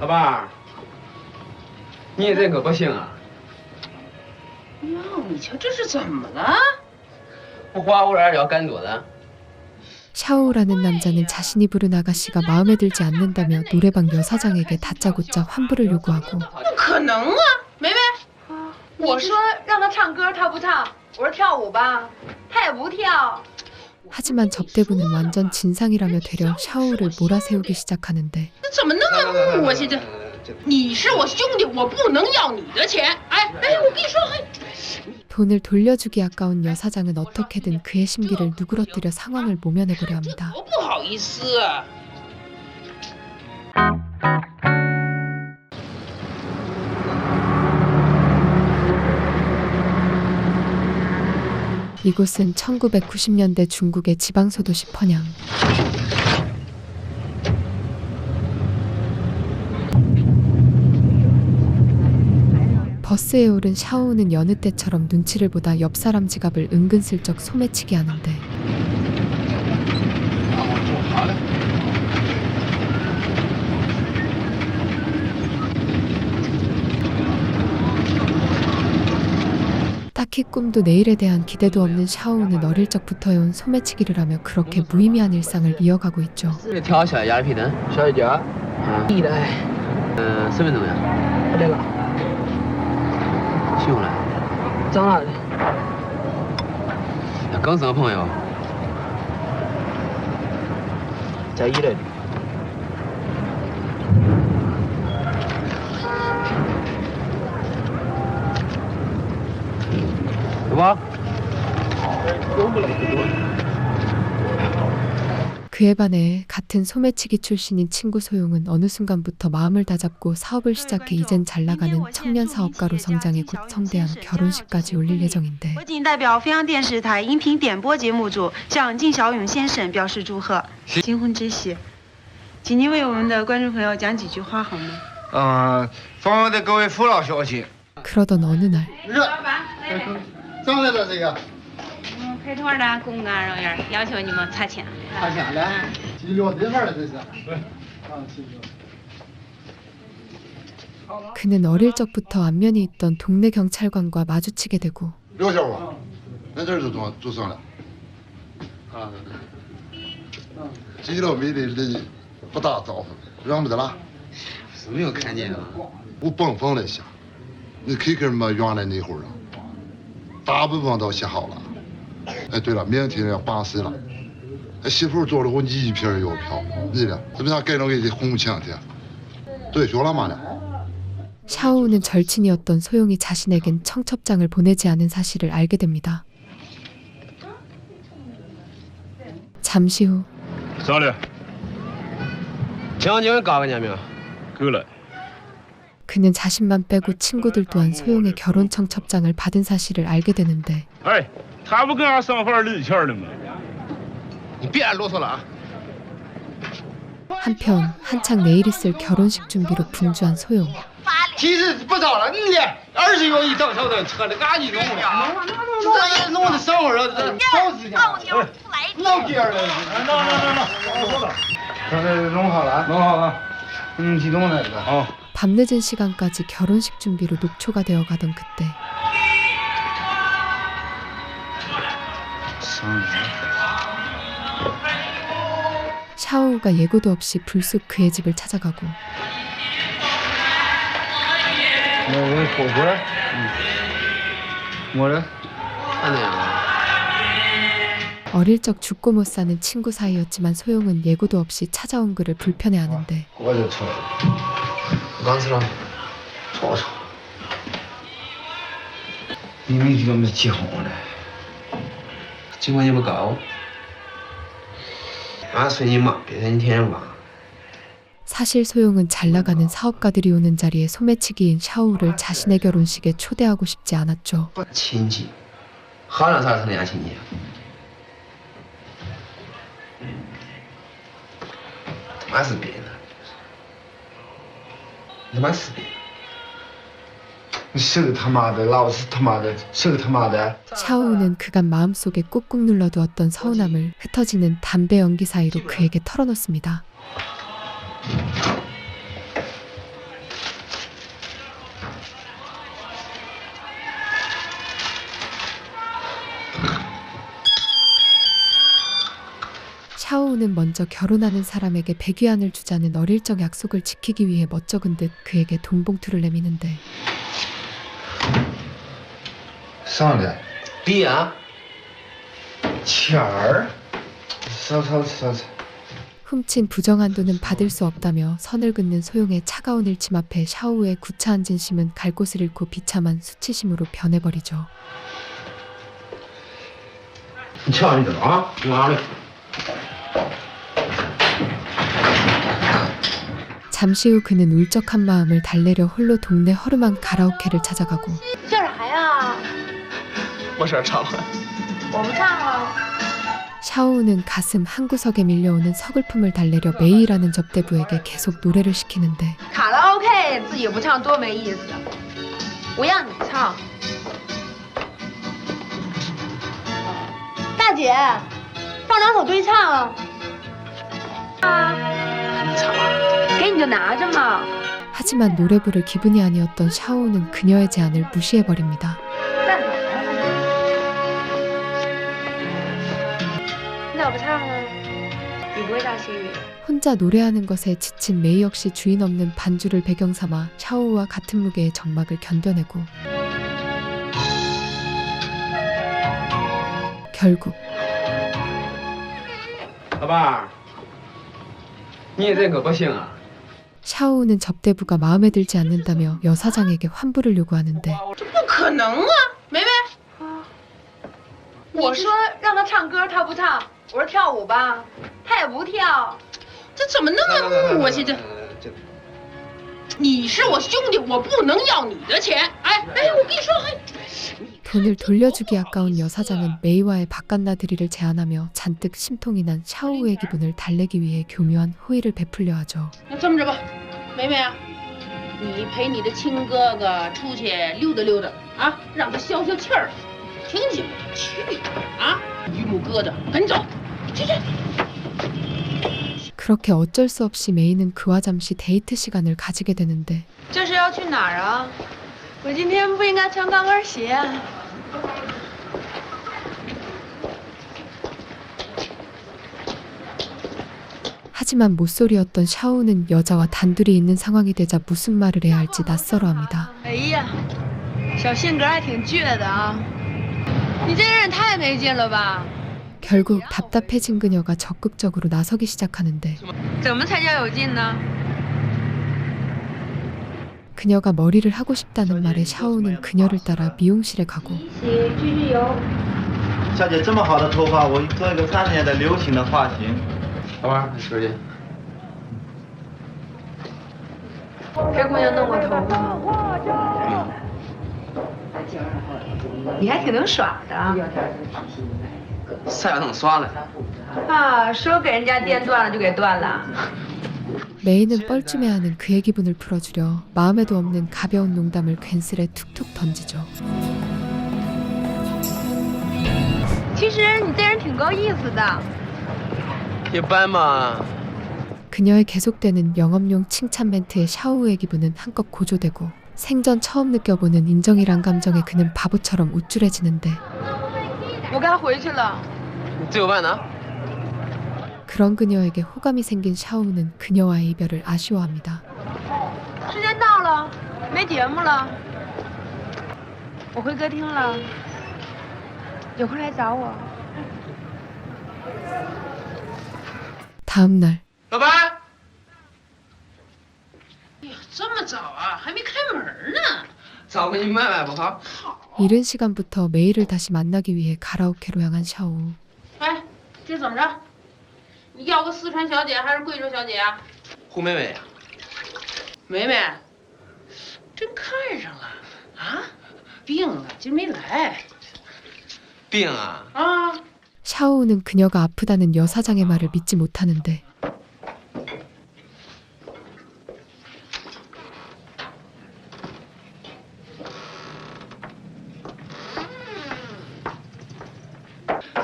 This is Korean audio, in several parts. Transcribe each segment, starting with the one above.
老伴儿，你这可不行啊！哟，你瞧这是怎么了？不花无人要干多的。 샤오라는 남자는 자신이 부른 아가씨가 마음에 들지 않는다며 노래방 여사장에게 다짜고짜 환불을 요구하고 不可能啊！梅梅，我说让他唱歌，他不唱；我说跳舞吧，他也不跳。 하지만 접대부는 완전 진상이라며 되려 샤오를 몰아세우기 시작하는데 这怎么那么恶心？你是我兄弟，我不能要你的钱。哎，我跟你说， 돈을 돌려주기 아까운 여사장은 어떻게든 그의 심기를 누그러뜨려 상황을 모면해보려 합니다. 多不好意思啊！ 이곳은 1990년대 중국의 지방소도시 펀양. 버스에 오른 샤오는 여느 때처럼 눈치를 보다 옆 사람 지갑을 은근슬쩍 소매치기 하는데 딱히 꿈도 내일에 대한 기대도 없는 샤오는 어릴 적부터 해온 소매치기를 하며 그렇게 무의미한 일상을 이어가고 있죠. 挑小鸭皮灯，小一点儿。一的，身份证呀？不对了。信用了？长哪的？刚生朋友。加一来的。有吧？有不来的多。 그에 반해 같은 소매치기 출신인 친구 소용은 어느 순간부터 마음을 다잡고 사업을 시작해 이젠 잘나가는 청년 사업가로 성장해 곧 성대한 결혼식까지 올릴 예정인데 我谨代表飞扬电视台音频点播节目组向靳小勇先生表示祝贺，新婚之喜，请您为我们的观众朋友讲几句话好吗？访问的各位父老乡亲， 그러던 어느 날 上来了这个，开团的公安人员要求你们拆迁。他先来，几聊这份了这是。对，그는 어릴 적부터 안면이 있던 동네 경찰관과 마주치게 되고 刘小伙，咱这儿就上了。几老美的人不打招呼，让不得了。是没有看见啊。我帮忙了一下，你看看嘛，原来那会儿了，大部分都写好了。哎，对了，明天要办事了。媳妇做了我2瓶药票，你呢？怎么样改成给红墙的？对，学了嘛呢？ 샤오는 절친이었던 소용이 자신에겐 청첩장을 보내지 않은 사실을 알게 됩니다. 잠시 후 上来， 장님 가겠냐며? 그래. 그는 자신만 빼고 친구들 또한 소용의 결혼 청첩장을 받은 사실을 알게 되는데 哎，他不跟俺上份礼钱了吗？你别啰嗦了啊！ 한편 한창 내일 있을 결혼식 준비로 분주한 소용. 其实不早了，你呢？20元一张小灯，车里赶紧弄了，弄的上会儿了，找时间。老弟儿了，弄，弄好了，弄好了，激动了这个。哦。 밤늦은 시간까지 결혼식 준비로 녹초가 되어가던 그때 샤오가 예고도 없이 불쑥 그의 집을 찾아가고 어릴 적 죽고 못 사는 친구 사이였지만 소용은 예고도 없이 찾아온 그를 불편해하는데 刚吃了，吵吵。你没觉得没结婚了？结婚也不高。俺随你忙，别人你天天忙。 사실 소용은 잘나가는 사업가들이 오는 자리에 소매치기인 샤오를 자신의 결혼식에 초대하고 싶지 않았죠. 亲戚，好两啥是人家亲戚？他妈是别的，他妈是别的。 是个他妈的，老子他妈的，是个他妈的。 샤오는 그간 마음속에 꾹꾹 눌러두었던 서운함을 흩어지는 담배 연기 사이로 그에게 털어놓습니다. 샤오는 먼저 결혼하는 사람에게 100위안을 주자는 어릴 적 약속을 지키기 위해 멋쩍은 듯 그에게 돈 봉투를 내미는데上来，币啊，钱儿，走。 훔친 부정한 돈은 받을 수 없다며 선을 긋는 소용의 차가운 일침 앞에 샤오의 구차한 진심은 갈 곳을 잃고 비참한 수치심으로 변해버리죠. 잠시 후 그는 울적한 마음을 달래려 홀로 동네 허름한 가라오케를 찾아가고 叫啥呀？我想唱。我不唱了。 샤오우는 가슴 한구석에 밀려오는 서글픔을 달래려 메이라는 접대부에게 계속 노래를 시키는데 卡拉 OK 自己不唱多没意思，我让你唱。大姐，放两首对唱啊！给你就拿着嘛。 하지만 노래 부를 기분이 아니었던 샤오우는 그녀의 제안을 무시해버립니다. 那我不唱了，你不会唱西语。 혼자 노래하는 것에 지친 메이 역시 주인 없는 반주를 배경삼아 샤오우와 같은 무게의 정막을 견뎌내고 결국 老伴儿，你这可不行啊！ 샤오우는 접대부가 마음에 들지 않는다며 여사장에게 환불을 요구하는데 这不可能啊，梅梅。我说让他唱歌，他不唱。我说跳舞吧，他也不跳。这怎么那么磨叽这？你是我兄弟，我不能要你的钱。哎，我跟你说， 돈을 돌려주기 아까운 여사장은 메이와의 바깥나들이를 제안하며 잔뜩 심통이 난 샤오우의 기분을 달래기 위해 교묘한 호의를 베풀려 하죠. 那这么着吧，梅梅啊，你陪你的亲哥哥出去溜达溜达啊，让他消消气儿，听见没？去啊，榆木疙瘩，赶紧走，去。 그렇게 어쩔 수 없이 메이는 그와 잠시 데이트 시간을 가지게 되는데 这是要去哪儿啊？我今天不应该穿高跟鞋。 하지만 모쏠이었던 샤오우는 여자와 단둘이 있는 상황이 되자 무슨 말을 해야 할지 낯설어합니다. 哎呀，小性格还挺倔的啊！你这人也太没劲了吧！ 결국 답답해진 그녀가 적극적으로 나서기 시작하는데 怎么才叫有劲呢？ 그녀가 머리를 하고 싶다는 말에 샤오우는 그녀를 따라 미용실에 가고 小姐，这么好的头发，我做一个3年的流行的发型。老伴儿，你说去。给姑娘弄过头发。你还挺能耍的。 啥要能耍了？ 啊，说给人家电断了就给断了。 메이는 뻘쭘해하는 그의 기분을 풀어주려 마음에도 없는 가벼운 농담을 괜스레 툭툭 던지죠. 其实你这人挺够意思的。一般嘛。 그녀의 계속되는 영업용 칭찬 멘트에 샤오우의 기분은 한껏 고조되고 생전 처음 느껴보는 인정이란 감정에 그는 바보처럼 우쭐해지는데 我该回去了。 自由办呢？ 그런 그녀에게 호감이 생긴 샤오우는 그녀와의 이별을 아쉬워합니다. 时间到了，没节目了，我回歌厅了，有空来找我。 다음 날 老板，哎呀，这么早啊，还没开门呢。找给你买买不好？ 이른 시간부터 메이를 다시 만나기 위해 가라오케로 향한 샤오우. 哎，这怎么着？你要个四川小姐还是贵州小姐啊？胡梅梅呀，梅梅，真看上了啊？病了，今儿没来。病啊？啊， 샤오우는 그녀가 아프다는 여사장의 말을 믿지 못하는데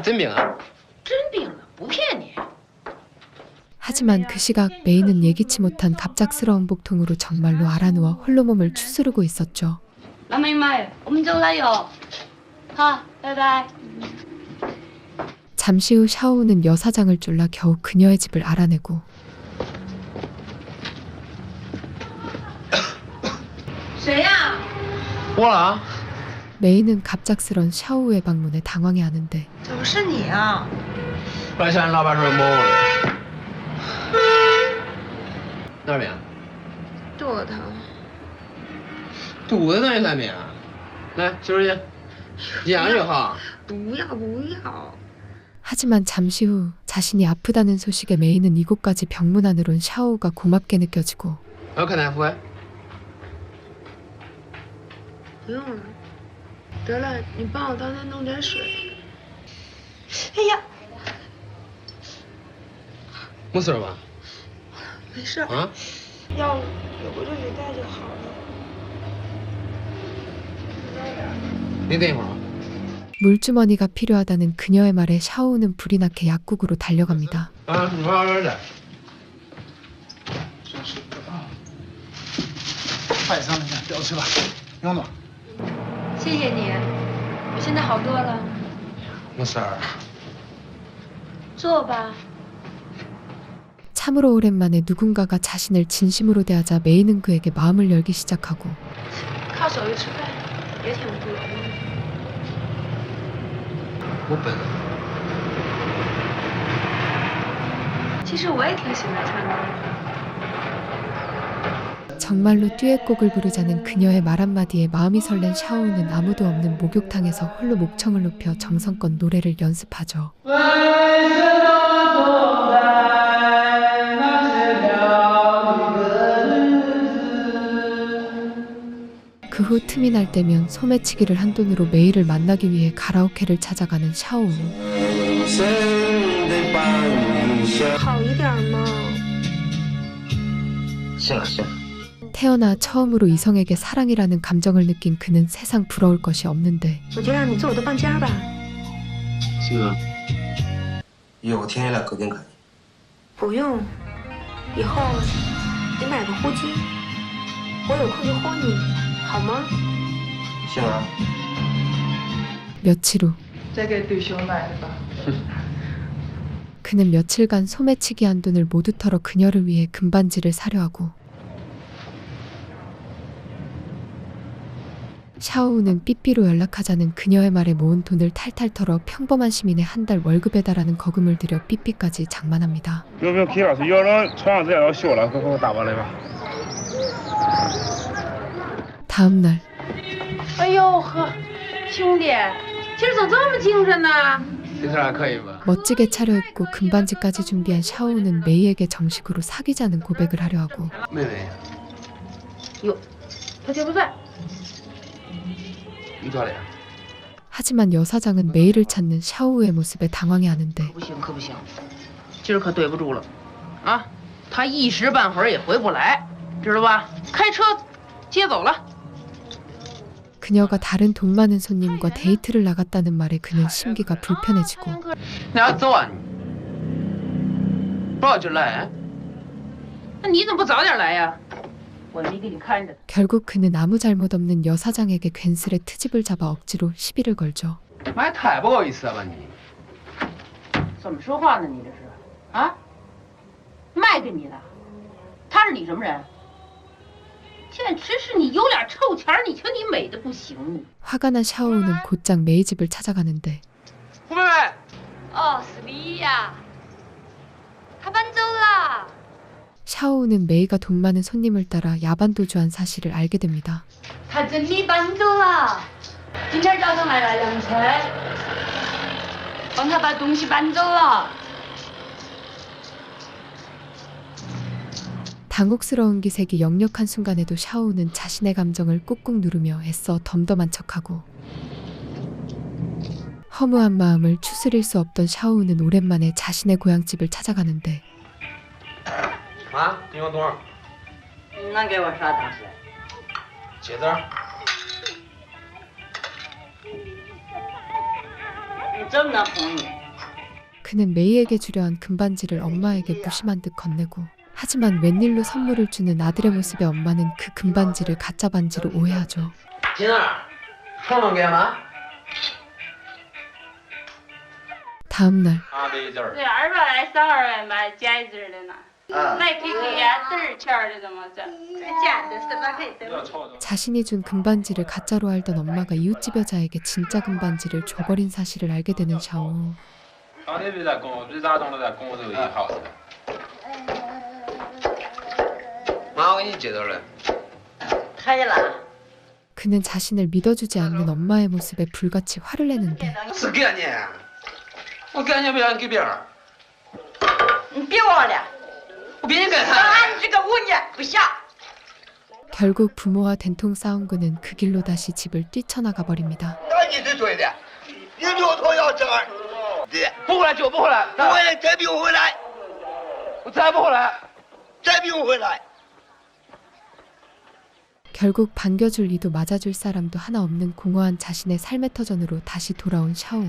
真病啊？ 真病了，不骗你。 하지만 그 시각 메이는 예기치 못한 갑작스러운 복통으로 정말로 알아누워 홀로 몸을 추스르고 있었죠. 老妹妹，我们走了哟。好，拜拜。 잠시 후 샤오우는 여사장을 쫄라 겨우 그녀의 집을 알아내고 谁呀？ 我了。 메이는 갑작스런 샤오우의 방문에 당황해하는데 怎么是你啊？本来想老板说摸我的。哪儿没啊？肚子疼。肚子疼也算没啊？来，洗手去。养就好。不要不要。 하지만 잠시 후 자신이 아프다는 소식에 메이는 이곳까지 병문안으로 온 샤오우가 고맙게 느껴지고 我要看大夫哎。不用了。得了，你帮我刚才弄点水。哎呀，没事吧？没事。啊？药有个热水袋就好了。你等一会儿啊。 물주머니가 필요하다는 그녀의 말에 샤오우는 불이 나게 약국으로 달려갑니다. 啊，你把热点。快上来，不要吃了，用暖。谢谢你，我现在好多了。没事儿。 坐吧。 참으로 오랜만에 누군가가 자신을 진심으로 대하자 메이는 그에게 마음을 열기 시작하고 靠手艺吃饭也挺不容易。 我笨。其实我也挺喜欢唱歌的。 정말로 듀엣곡을 부르자는 그녀의 말 한마디에 마음이 설렌 샤오우는 아무도 없는 목욕탕에서 홀로 목청을 높여 정성껏 노래를 연습하죠. 그 후 틈이 날 때면 소매치기를 한 돈으로 메이를 만나기 위해 가라오케를 찾아가는 샤오우. 好一点嘛。 行了行了。 태어나 처음으로 이성에게 사랑이라는 감정을 느낀 그는 세상 부러울 것이 없는데 我就让你做我的棒尖吧。行啊。以后天天来客厅看你。不用，以后你买个呼机，我有空就轰你，好吗？行啊。 며칠 후 再给对熊买的吧。 그는 며칠간 소매치기 한 돈을 모두 털어 그녀를 위해 금반지를 사려 하고 샤오우는 삐삐로 연락하자는 그녀의 말에 모은 돈을 탈탈 털어 평범한 시민의 한 달 월급에 달하는 거금을 들여 삐삐까지 장만합니다. 有没有皮老师？要让床上这样要修了，快给我打过来吧。 다음 날 哎呦呵，兄弟，今儿怎么这么精神呢？ 这事还可以吧？ 멋지게 차려입고 금반지까지 준비한 샤오우는 메이에게 정식으로 사귀자는 고백을 하려 하고 妹妹，哟，他姐不在。 你咋了呀？ 하지만 여사장은 메이를 찾는 샤오우의 모습에 당황해하는데 不行可不行，今儿可对不住了，啊，他一时半会儿也回不来，知道吧？开车接走了。 그녀가 다른 돈 많은 손님과 데이트를 나갔다는 말에 그는 심기가 불편해지고 你要走啊你？不要就来。那你怎么不早点来呀？我没给你看着。 결국 그는 아무 잘못 없는 여사장에게 괜스레 트집을 잡아 억지로 시비를 걸죠. 妈也太不好意思了吧你？怎么说话呢你这是？啊？卖给你的，他是你什么人？简直是你有俩臭钱儿，你瞧你美的不行你。 화가 난 샤오우는 곧장 메이 집을 찾아가는데 胡妹妹，哦，是你呀。他搬走了。 샤오우는 메이가 돈 많은 손님을 따라 야반 도주한 사실을 알게 됩니다. 他真的搬走了。今天早上来了辆车，帮他把东西搬走了。 당혹스러운 기색이 역력한 순간에도 샤오우는 자신의 감정을 꾹꾹 누르며 애써 덤덤한 척하고 허무한 마음을 추스릴 수 없던 샤오우는 오랜만에 자신의 고향집을 찾아가는데 妈，你用多少？那给我啥东西？茄子。你这么能哄你？ 그는 메이에게 주려 한 금반지를 엄마에게 무심한 듯 건네고 하지만 웬일로 선물을 주는 아들의 모습에 엄마는 그 금반지를 가짜 반지로 오해하죠. 金儿，充能给吗？ 다음 날对，200来32万吧，加一针的呢。那也可以给呀，嘚儿钱的怎么整？加的是吧？可以的。 자신이 준 금반지를 가짜로 알던 엄마가 이웃집 여자에게 진짜 금반지를 줘버린 사실을 알게 되는 샤오. 그는 자신을 믿어주지 않는 엄마의 모습에 불같이 화를 내는데 결국 부모와 된통 싸운 그는 그 길로 다시 집을 뛰쳐나가 버립니다. 결국 반겨줄 이도 맞아줄 사람도 하나 없는 공허한 자신의 삶의 터전으로 다시 돌아온 샤오.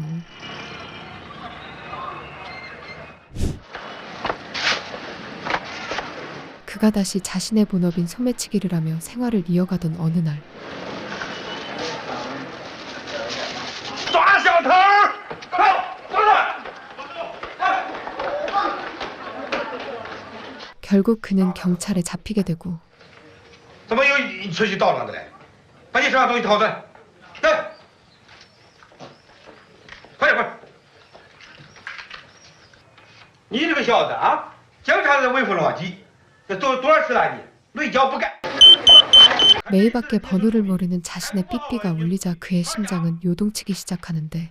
그가 다시 자신의 본업인 소매치기를 하며 생활을 이어가던 어느 날 결국 그는 경찰에 잡히게 되고 매일밖에 번호를 모르는 자신의 삐삐가 울리자 그의 심장은 요동치기 시작하는데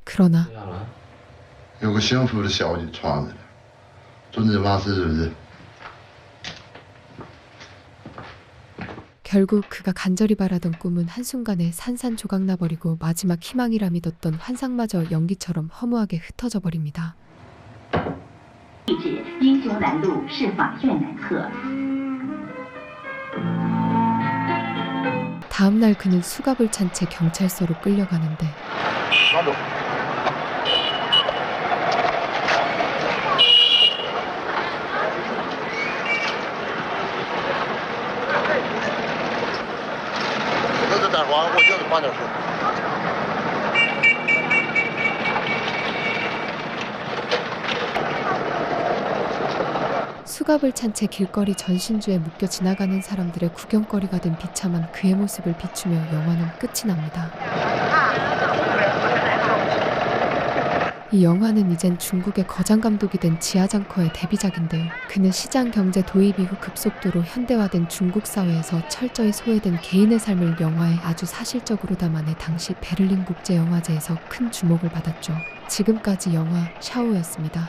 그러나 有个幸福的消息传来了，祝你万事如意。 결국 그가 간절히 바라던 꿈은 한순간에 산산조각 나버리고 마지막 희망이라 믿었던 환상마저 연기처럼 허무하게 흩어져 버립니다. 다음 날 그는 수갑을 찬 채 경찰서로 끌려가는데 수갑을 찬 채 길거리 전신주에 묶여 지나가는 사람들의 구경거리가 된 비참한 그의 모습을 비추며 영화는 끝이 납니다. 이 영화는 이젠 중국의 거장감독이 된 지하장커의 데뷔작인데요. 그는 시장 경제 도입 이후 급속도로 현대화된 중국 사회에서 철저히 소외된 개인의 삶을 영화에 아주 사실적으로 담아내 당시 베를린 국제영화제에서 큰 주목을 받았죠. 지금까지 영화 샤오였습니다.